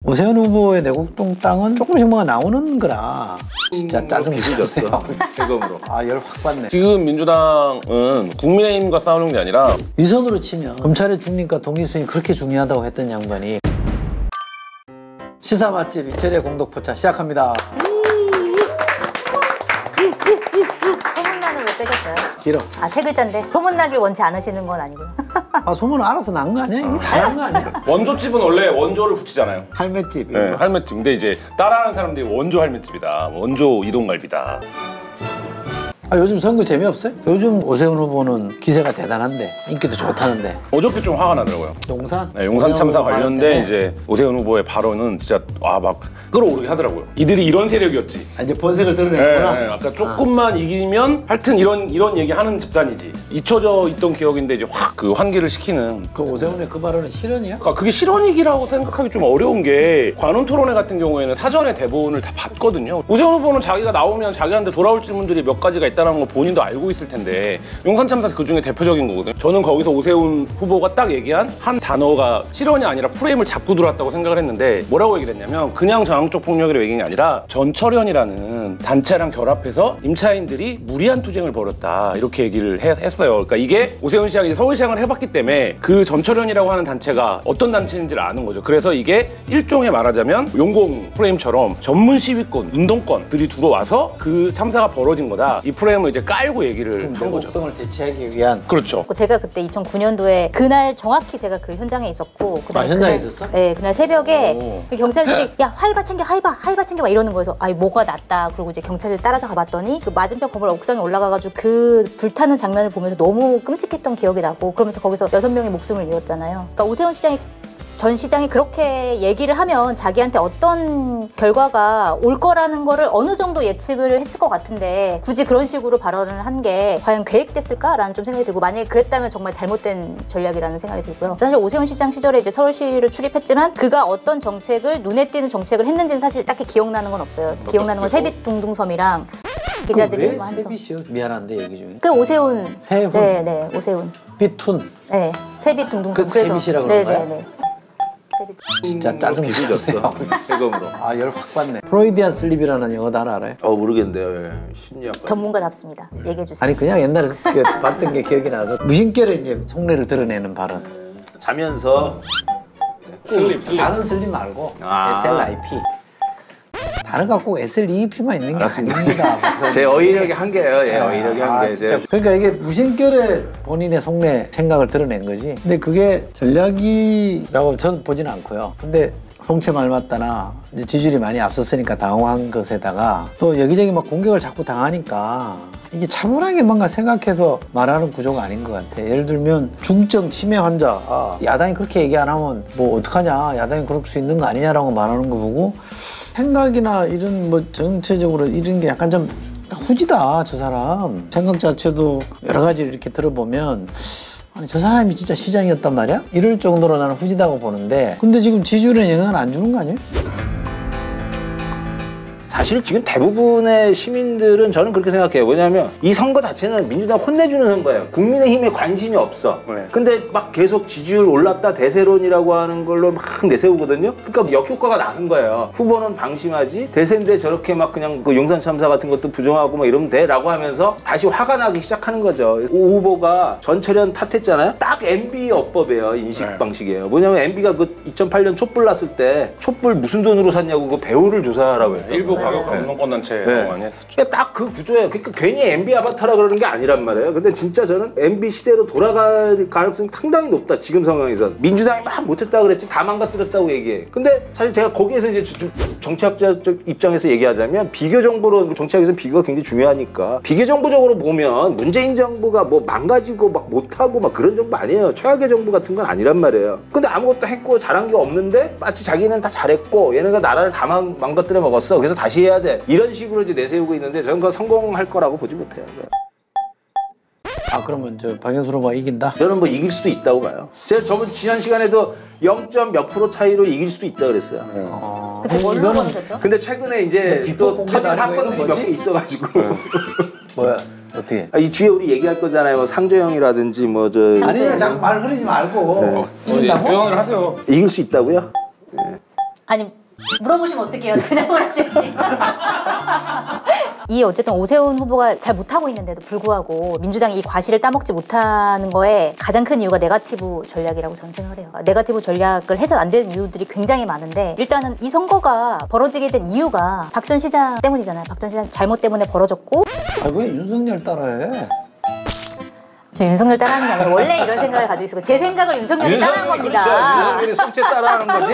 오세훈 후보의 내곡동 땅은 조금씩 뭐가 나오는 거라 진짜 짜증났어. 대검으로. 아, 열 확 받네. 지금 민주당은 국민의힘과 싸우는 게 아니라 위선으로 치면 검찰의 중립과 독립성이 그렇게 중요하다고 했던 양반이 시사 맛집 이철의 공덕포차 시작합니다. 소문나는 왜 빼셨어요? 길어. 아, 세 글자인데 소문나길 원치 않으시는 건 아니고요. 아, 소문은 알아서 난 거 아니야? 이거 다 한 거 아니야? 원조집은 원래 원조를 붙이잖아요. 할매집. 네, 할매집. 근데 이제 따라하는 사람들이 원조 할매집이다. 원조 이동갈비다. 아, 요즘 선거 재미없어요? 요즘 오세훈 후보는 기세가 대단한데 인기도 좋다는데. 어저께 좀 화가 나더라고요. 용산? 네, 용산 참사 관련된 이제 오세훈 후보의 발언은 진짜 막 끌어오르게 하더라고요. 이들이 이런 세력이었지. 아, 이제 본색을 드러내구나. 네, 아까 조금만 이기면 하여튼 이런 얘기 하는 집단이지. 잊혀져 있던 기억인데 이제 확 그 환기를 시키는. 그 오세훈의 그 발언은 실언이야? 그러니까 그게 실언이기라고 생각하기 좀 어려운 게 관훈 토론회 같은 경우에는 사전에 대본을 다 봤거든요. 오세훈 후보는 자기가 나오면 자기한테 돌아올 질문들이 몇 가지가 있다는 거 본인도 알고 있을 텐데 용산 참사 그 중에 대표적인 거거든요. 저는 거기서 오세훈 후보가 딱 얘기한 한 단어가 실언이 아니라 프레임을 잡고 들어왔다고 생각을 했는데 뭐라고 얘기를 했냐면 그냥 저항적 폭력이라고 얘기한 게 아니라 전철현이라는 단체랑 결합해서 임차인들이 무리한 투쟁을 벌였다 이렇게 얘기를 했어요. 그러니까 이게 오세훈 씨가 이제 서울시장을 해봤기 때문에 그 전철현이라고 하는 단체가 어떤 단체인지를 아는 거죠. 그래서 이게 일종의 말하자면 용공 프레임처럼 전문 시위권, 운동권들이 들어와서 그 참사가 벌어진 거다. 이 프레임을 이제 깔고 얘기를 한 거죠. 내곡동을 대체하기 위한. 그렇죠. 제가 그때 2009년도에 그날 정확히 제가 그 현장에 있었고 아, 현장에 있었어? 네, 그날 새벽에 그 경찰들이 야, 하이바 챙겨, 하이바 챙겨 막 이러는 거여서 아이 뭐가 낫다. 그리고 이제 경찰들 따라서 가봤더니 그 맞은편 건물 옥상에 올라가가지고 그 불타는 장면을 보면서 너무 끔찍했던 기억이 나고 그러면서 거기서 6명의 목숨을 잃었잖아요. 그러니까 오세훈 전 시장이 그렇게 얘기를 하면 자기한테 어떤 결과가 올 거라는 거를 어느 정도 예측을 했을 것 같은데 굳이 그런 식으로 발언을 한 게 과연 계획됐을까라는 좀 생각이 들고 만약에 그랬다면 정말 잘못된 전략이라는 생각이 들고요. 사실 오세훈 시장 시절에 이제 서울시를 출입했지만 그가 어떤 정책을 눈에 띄는 정책을 했는지는 사실 딱히 기억나는 건 없어요. 기억나는 건 세빛둥둥섬이랑 기자들이 왜 하면서 세빛이요? 미안한데 얘기 중에. 그 오세훈 세훈. 네, 오세훈 빛툰. 네, 세빛둥둥섬 그 세빛이라고 그런 거야? 네. 진짜 짜증났어. 대검으로. 아, 열 확 받네. 프로이디안 슬립이라는 영어 단어 알아요? 모르겠는데요. 예. 심리학과. 전문가답습니다. 얘기해 주세요. 아니, 그냥 옛날에 봤던 게 기억이 나서 무심결에 이제 속내를 드러내는 발언. 자면서 슬립. 자는 슬립 말고 아. SLIP. 다른 거 꼭 SLEP만 있는 게 아닙니다. 제 어휘력이 한계예요. 예, 어휘력이 한계. 진짜. 그러니까 이게 무심결에 본인의 속내 생각을 드러낸 거지. 근데 그게 전략이라고 저는 보지는 않고요. 근데 송채 말 맞다나 이제 지지율이 많이 앞섰으니까 당황한 것에다가 또 여기저기 막 공격을 자꾸 당하니까 이게 차분하게 뭔가 생각해서 말하는 구조가 아닌 것 같아. 예를 들면 중증 치매 환자, 야당이 그렇게 얘기 안 하면 뭐 어떡하냐, 야당이 그럴 수 있는 거 아니냐라고 말하는 거 보고 생각이나 이런 뭐 전체적으로 이런 게 약간 좀 후지다, 저 사람. 생각 자체도 여러 가지를 이렇게 들어보면 아니, 저 사람이 진짜 시장이었단 말이야? 이럴 정도로 나는 후지다고 보는데 근데 지금 지지율에 영향을 안 주는 거 아니에요? 사실 지금 대부분의 시민들은 저는 그렇게 생각해요. 왜냐하면 이 선거 자체는 민주당 혼내주는 선거예요. 국민의힘에 관심이 없어. 네. 근데 막 계속 지지율 올랐다 대세론이라고 하는 걸로 막 내세우거든요. 그러니까 역효과가 나는 거예요. 후보는 방심하지 대세인데 저렇게 막 그냥 그 용산 참사 같은 것도 부정하고 막 이러면 돼 라고 하면서 다시 화가 나기 시작하는 거죠. 오 후보가 전철현 탓했잖아요. 딱 MB 어법이에요. 인식 방식이에요. 뭐냐면 MB가 그 2008년 촛불 났을 때 촛불 무슨 돈으로 샀냐고 그 배우를 조사하라고 했죠. 일부 가격 운동권 단체 많이 했었죠. 딱 그 구조예요. 그러니까 괜히 MB 아바타라 그러는 게 아니란 말이에요. 근데 진짜 저는 MB 시대로 돌아갈 가능성이 상당히 높다. 지금 상황에서. 민주당이 막 못했다 그랬지. 다 망가뜨렸다고 얘기해. 근데 사실 제가 거기에서 이제 정치학자적 입장에서 얘기하자면 비교 정보로 정치학에서는 비교가 굉장히 중요하니까 비교 정보적으로 보면 문재인 정부가 뭐 망가지고 막 못하고 막 그런 정부 아니에요. 최악의 정부 같은 건 아니란 말이에요. 근데 아무것도 했고 잘한 게 없는데 마치 자기는 다 잘했고 얘네가 나라를 다 망가뜨려 먹었어. 그래서 다시 해야 돼. 이런 식으로 이제 내세우고 있는데 저는 그거 성공할 거라고 보지 못해요. 아, 그러면 저 박영수 후보가 이긴다? 저는 뭐 이길 수도 있다고 봐요. 제가 저번 지난 시간에도 0점 몇 프로 차이로 이길 수도 있다 그랬어요. 그때 뭘로 보셨죠? 근데 최근에 이제 또 터진 사건들이 몇 개 있어가지고 뭐야? 어떻게? 이 뒤에 우리 얘기할 거잖아요. 뭐 상조영이라든지 뭐 저 아니, 자꾸 말 흐리지 말고 이긴다고? 표현을 하세요. 이길 수 있다고요? 네. 아니 물어보시면 어떡해요. 대답을 하셔야지. 이 어쨌든 오세훈 후보가 잘 못하고 있는데도 불구하고 민주당이 이 과실을 따먹지 못하는 거에 가장 큰 이유가 네거티브 전략이라고 저는 생각을 해요. 네거티브 전략을 해서 안 되는 이유들이 굉장히 많은데 일단은 이 선거가 벌어지게 된 이유가 박 전 시장 때문이잖아요. 박 전 시장 잘못 때문에 벌어졌고 왜 윤석열 따라해? 저 윤석열 따라하는 게 아니라 원래 이런 생각을 가지고 있었고 제 생각을 윤석열이 따라한 겁니다. 윤석열이 송채 따라하는 거지.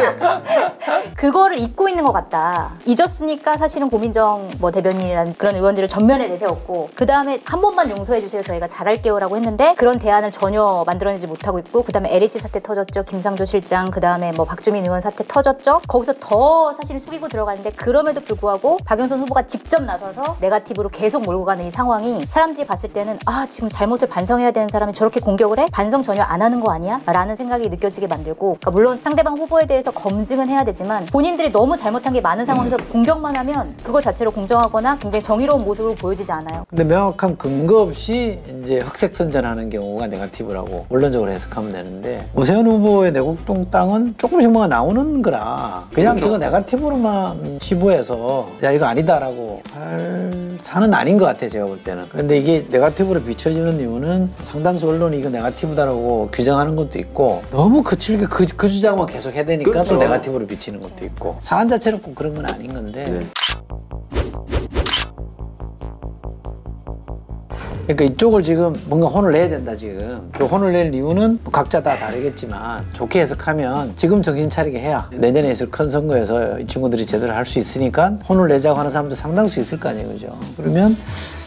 그거를 잊고 있는 것 같다. 잊었으니까 사실은 고민정 뭐 대변인이라는 그런 의원들을 전면에 내세웠고 그 다음에 한 번만 용서해 주세요. 저희가 잘할게요라고 했는데 그런 대안을 전혀 만들어내지 못하고 있고 그 다음에 LH 사태 터졌죠. 김상조 실장 그 다음에 뭐 박주민 의원 사태 터졌죠. 거기서 더 사실은 숙이고 들어가는데 그럼에도 불구하고 박영선 후보가 직접 나서서 네거티브로 계속 몰고 가는 이 상황이 사람들이 봤을 때는 아 지금 잘못을 반성해야 되는 사람이 저렇게 공격을 해? 반성 전혀 안 하는 거 아니야? 라는 생각이 느껴지게 만들고 그러니까 물론 상대방 후보에 대해서 검증은 해야 되지만 본인들이 너무 잘못한 게 많은 상황에서 공격만 하면 그거 자체로 공정하거나 굉장히 정의로운 모습으로 보여지지 않아요. 근데 명확한 근거 없이 이제 흑색 선전하는 경우가 네거티브라고 원론적으로 해석하면 되는데 오세훈 후보의 내곡동 땅은 조금씩 뭐가 나오는 거라 그냥 그렇죠. 저거 네거티브로만 치부해서 야 이거 아니다라고 할 사는 아닌 것 같아 제가 볼 때는. 그런데 이게 네거티브로 비춰지는 이유는 상당수 언론이 이거 네거티브다라고 규정하는 것도 있고 너무 거칠게 그 주장만 계속 해야 되니까 그렇죠. 또 네거티브로 비치는 것도 있고 사안 자체는 꼭 그런 건 아닌 건데 그러니까 이쪽을 지금 뭔가 혼을 내야 된다 지금. 그 혼을 낼 이유는 각자 다 다르겠지만 좋게 해석하면 지금 정신 차리게 해야 내년에 있을 큰 선거에서 이 친구들이 제대로 할 수 있으니까 혼을 내자고 하는 사람도 상당수 있을 거 아니에요. 그죠? 그러면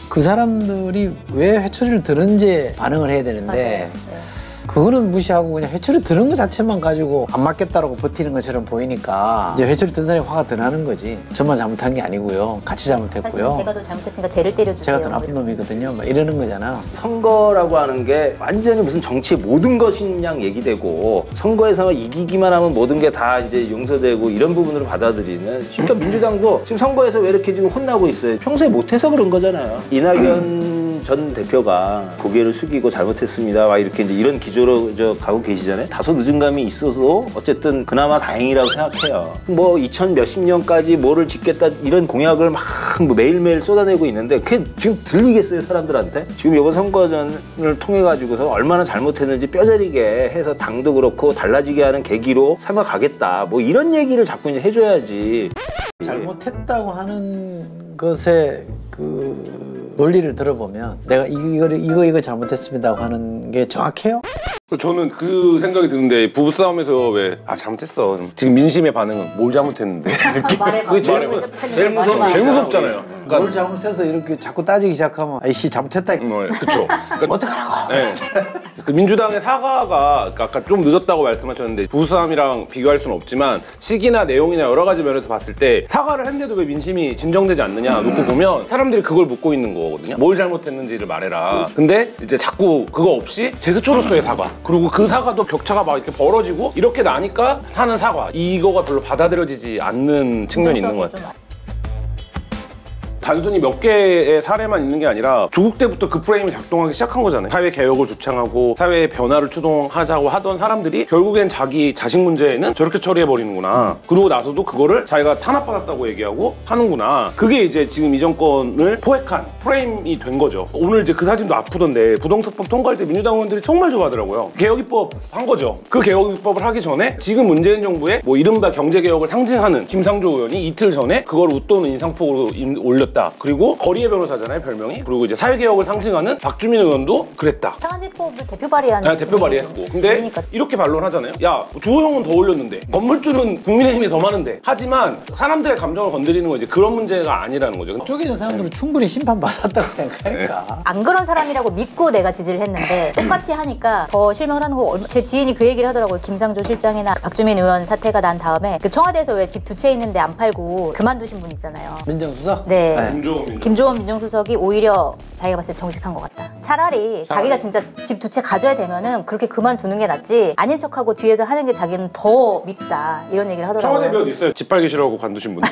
그 사람들이 왜 회초리를 드는지 반응을 해야 되는데 맞아요. 그거는 무시하고 그냥 회초리 드는 것 자체만 가지고 안 맞겠다라고 버티는 것처럼 보이니까 이제 회초리 든 사람이 화가 더 나는 거지. 저만 잘못한 게 아니고요. 같이 잘못했고요. 사실 제가 더 잘못했으니까 쟤를 때려주세요. 제가 더 나쁜 놈이거든요. 막 이러는 거잖아. 선거라고 하는 게 완전히 무슨 정치의 모든 것인 양 얘기되고 선거에서 이기기만 하면 모든 게 다 이제 용서되고 이런 부분으로 받아들이는 그러니까 민주당도 지금 선거에서 왜 이렇게 지금 혼나고 있어요. 평소에 못해서 그런 거잖아요. 이낙연 전 대표가 고개를 숙이고 잘못했습니다. 막 이렇게 이제 이런 기조로 가고 계시잖아요. 다소 늦은 감이 있어서 어쨌든 그나마 다행이라고 생각해요. 뭐 2000 몇십 년까지 뭐를 짓겠다 이런 공약을 막 뭐 매일매일 쏟아내고 있는데 그게 지금 들리겠어요 사람들한테? 지금 이번 선거전을 통해 가지고서 얼마나 잘못했는지 뼈저리게 해서 당도 그렇고 달라지게 하는 계기로 삼아가겠다. 뭐 이런 얘기를 자꾸 이제 해줘야지. 잘못했다고 하는 것에 그 논리를 들어보면 내가 이거 잘못했습니다 하는 게 정확해요? 저는 그 생각이 드는데 부부싸움에서 왜 잘못했어 지금 민심의 반응은 뭘 잘못했는데 말해봐. 그게 제일 말해봐. 제일 무섭잖아요. 뭘 잘못해서 이렇게 자꾸 따지기 시작하면 아이씨 잘못했다. 그쵸. 그러니까 어떡하라고. 네. 그 민주당의 사과가 아까 좀 늦었다고 말씀하셨는데 부부싸움이랑 비교할 수는 없지만 시기나 내용이나 여러 가지 면에서 봤을 때 사과를 했는데도 왜 민심이 진정되지 않느냐 놓고 보면 사람들이 그걸 묻고 있는 거거든요. 뭘 잘못했는지를 말해라. 근데 이제 자꾸 그거 없이 제스처로서의 사과 그리고 그 사과도 격차가 막 이렇게 벌어지고 이렇게 나니까 하는 사과 이거가 별로 받아들여지지 않는 측면이 있는 것 같아요. 단순히 몇 개의 사례만 있는 게 아니라 조국 때부터 그 프레임이 작동하기 시작한 거잖아요. 사회 개혁을 주창하고 사회의 변화를 추동하자고 하던 사람들이 결국엔 자기 자식 문제에는 저렇게 처리해버리는구나. 그러고 나서도 그거를 자기가 탄압받았다고 얘기하고 하는구나. 그게 이제 지금 이 정권을 포획한 프레임이 된 거죠. 오늘 이제 그 사진도 아프던데 부동산법 통과할 때 민주당 의원들이 정말 좋아하더라고요. 개혁입법 한 거죠. 그 개혁입법을 하기 전에 지금 문재인 정부의 뭐 이른바 경제개혁을 상징하는 김상조 의원이 이틀 전에 그걸 웃도는 인상폭으로 올렸다. 그리고 거리의 변호사잖아요 별명이. 그리고 이제 사회개혁을 상징하는 박주민 의원도 그랬다. 상한제법을 대표 발의한 대표 발의했고. 근데 그러니까. 이렇게 반론하잖아요. 야 주호영은 더 올렸는데 건물주는 국민의힘이 더 많은데. 하지만 사람들의 감정을 건드리는 건 이제 그런 문제가 아니라는 거죠. 쪽에 있는 사람들은 충분히 심판받았다고 생각하니까. 안 그런 사람이라고 믿고 내가 지지를 했는데 똑같이 하니까 더 실망을 하는 거. 제 지인이 그 얘기를 하더라고요. 김상조 실장이나 박주민 의원 사태가 난 다음에 그 청와대에서 왜 집 두 채 있는데 안 팔고 그만두신 분 있잖아요. 민정수석? 네. 김종원 민정수석이 오히려 자기가 봤을 때 정직한 것 같다. 차라리 자기가 진짜 집 두 채 가져야 되면은 그렇게 그만두는 게 낫지 아닌 척하고 뒤에서 하는 게 자기는 더 밉다 이런 얘기를 하더라고요. 청와대 몇 있어요. 집 팔기 싫어하고 관두신 분들.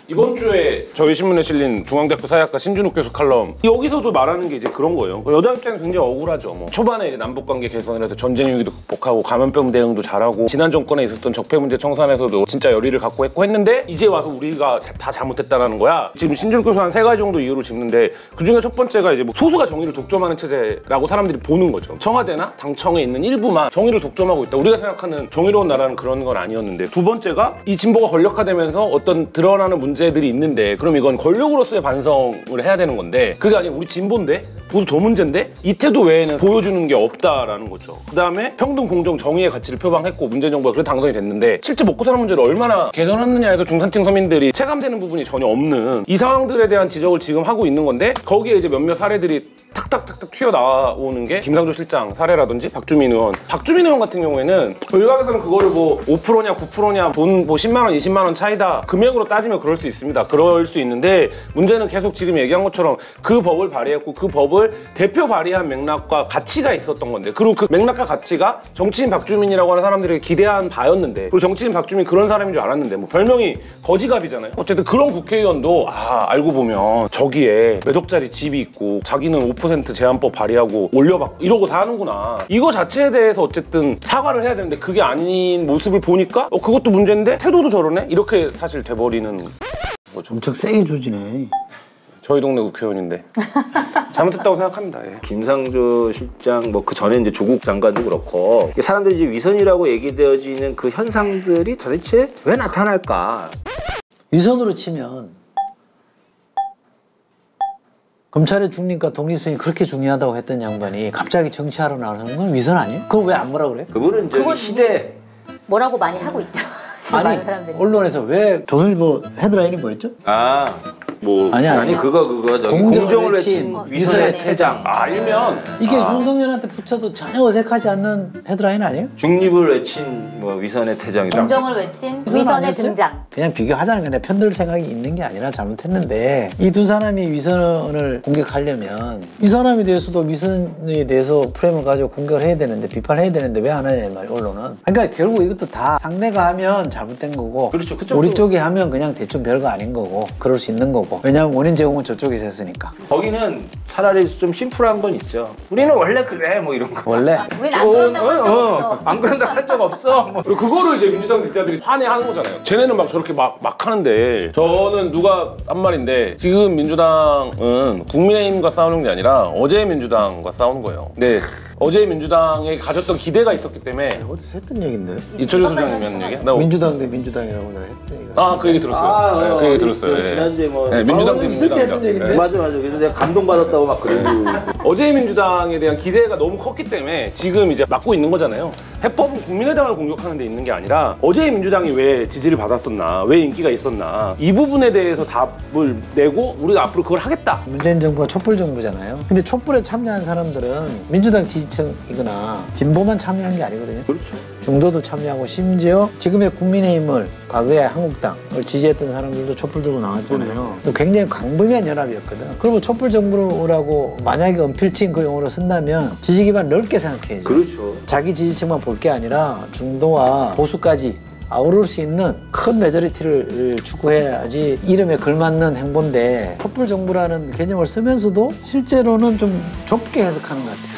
이번 주에 저희 신문에 실린 중앙대학교 사회학과 신준욱 교수 칼럼 여기서도 말하는 게 이제 그런 거예요. 여자 입장에서 굉장히 억울하죠. 뭐 초반에 이제 남북관계 개선을 해서 전쟁 위기도 극복하고 감염병 대응도 잘하고 지난 정권에 있었던 적폐 문제 청산에서도 진짜 열의를 갖고 했는데 이제 와서 우리가 다 잘못했다라는 거야. 지금 신준욱 교수 한 3가지 정도 이유를 짚는데 그 중에 첫 번째가 이제 뭐 소수가 정의를 독점하는 체제라고 사람들이 보는 거죠. 청와대나 당청에 있는 일부만 정의를 독점하고 있다. 우리가 생각하는 정의로운 나라는 그런 건 아니었는데 두 번째가 이 진보가 권력화되면서 어떤 드러나는 문제들이 있는데 그럼 이건 권력으로서의 반성을 해야 되는 건데 그게 아니라 우리 진보인데 보수 더 문제인데 이 태도 외에는 보여주는 게 없다라는 거죠. 그 다음에 평등, 공정, 정의의 가치를 표방했고 문재인 정부가 그래서 당선이 됐는데 실제 먹고 사는 문제를 얼마나 개선했느냐에서 중산층 서민들이 체감되는 부분이 전혀 없는 이 상황들에 대한 지적을 지금 하고 있는 건데 거기에 이제 몇몇 사례들이 탁탁탁탁 튀어나오는 게 김상조 실장 사례라든지 박주민 의원. 박주민 의원 같은 경우에는 일각에서는 그거를 뭐 5%냐 9%냐 돈 뭐 10만 원, 20만 원 차이다. 금액으로 따지면 그럴 수 있습니다. 그럴 수 있는데 문제는 계속 지금 얘기한 것처럼 그 법을 발의했고 그 법을 대표 발의한 맥락과 가치가 있었던 건데 그리고 그 맥락과 가치가 정치인 박주민이라고 하는 사람들에게 기대한 바였는데 그리고 정치인 박주민 그런 사람인 줄 알았는데 뭐 별명이 거지갑이잖아요. 어쨌든 그런 국회의원도 알고 보면 저기에 몇 억짜리 집이 있고 자기는 5% 제한법 발의하고 올려받고 이러고 사는구나. 이거 자체에 대해서 어쨌든 사과를 해야 되는데 그게 아닌 모습을 보니까 그것도 문제인데 태도도 저러네? 이렇게 사실 돼버리는 거죠. 엄청 세게 조지네. 저희 동네 국회의원인데 잘못했다고 생각합니다. 예. 김상조 실장 뭐 그 전에 이제 조국 장관도 그렇고 사람들이 이제 위선이라고 얘기되어지는 그 현상들이 도대체 왜 나타날까? 위선으로 치면 검찰의 중립과 독립성이 그렇게 중요하다고 했던 양반이 갑자기 정치하러 나오는 건 위선 아니에요? 그걸 왜 안 뭐라 그래? 그분은 저기 시대 뭐라고 많이 하고 있죠. 지금 아니 많은 사람들이. 언론에서 왜 조선일보 헤드라인이 뭐였죠? 아니 그거 저기 공정을 외친 위선의 퇴장. 일면 이게 윤석열한테 붙여도 전혀 어색하지 않는 헤드라인 아니에요? 중립을 외친 뭐 위선의 퇴장이죠. 공정을 외친 위선의 아니었어요? 등장. 그냥 비교하자는 거냐 편들 생각이 있는 게 아니라 잘못했는데 이 두 사람이 위선을 공격하려면 이 사람에 대해서도 위선에 대해서 프레임을 가지고 공격을 해야 되는데 비판해야 되는데 왜 안 하냐 이 말이야 언론은. 그러니까 결국 이것도 다 상대가 하면 잘못된 거고 그렇죠. 그쪽도. 우리 쪽이 하면 그냥 대충 별거 아닌 거고 그럴 수 있는 거고 왜냐하면 원인 제공은 저쪽에서 했으니까. 거기는 차라리 좀 심플한 건 있죠. 우리는 원래 그래 뭐 이런 거. 원래 우린 안 그런다고 한 적 없어. 안 그런다고 한 적 없어. 뭐. 그거를 이제 민주당 진짜들이 화내하는 거잖아요. 쟤네는 막 저렇게 막 하는데 저는 누가 한 말인데 지금 민주당은 국민의힘과 싸우는 게 아니라 어제 민주당과 싸우는 거예요. 네. 어제 민주당에 가졌던 기대가 있었기 때문에 어디서 했던 얘긴데? 이철규 소장님이 하는 얘기야? 나 민주당 대 민주당이라고 내가 했던 얘기가. 그 얘기 들었어요. 그 얘기 들었어요. 예. 지난주에 뭐 네, 민주당 대 있을 때 했던 민주당. 얘기인데? 맞아. 그래서 내가 감동받았다고 막 그러고. 어제 민주당에 대한 기대가 너무 컸기 때문에 지금 이제 막고 있는 거잖아요. 해법은 국민의당을 공격하는 데 있는 게 아니라 어제 민주당이 왜 지지를 받았었나, 왜 인기가 있었나 이 부분에 대해서 답을 내고 우리가 앞으로 그걸 하겠다. 문재인 정부가 촛불 정부잖아요. 근데 촛불에 참여한 사람들은 민주당 지지층이거나 진보만 참여한 게 아니거든요. 그렇죠. 중도도 참여하고 심지어 지금의 국민의힘을 과거에 한국당을 지지했던 사람들도 촛불 들고 나왔잖아요. 굉장히 광범위한 연합이었거든. 그리고 촛불 정부라고 만약에 언필칭 그 용어로 쓴다면 지지 기반 넓게 생각해야죠. 그렇죠. 자기 지지층만 볼 게 아니라 중도와 보수까지 아우를 수 있는 큰 메저리티를 추구해야지 이름에 걸맞는 행보인데 촛불 정부라는 개념을 쓰면서도 실제로는 좀 좁게 해석하는 것 같아요.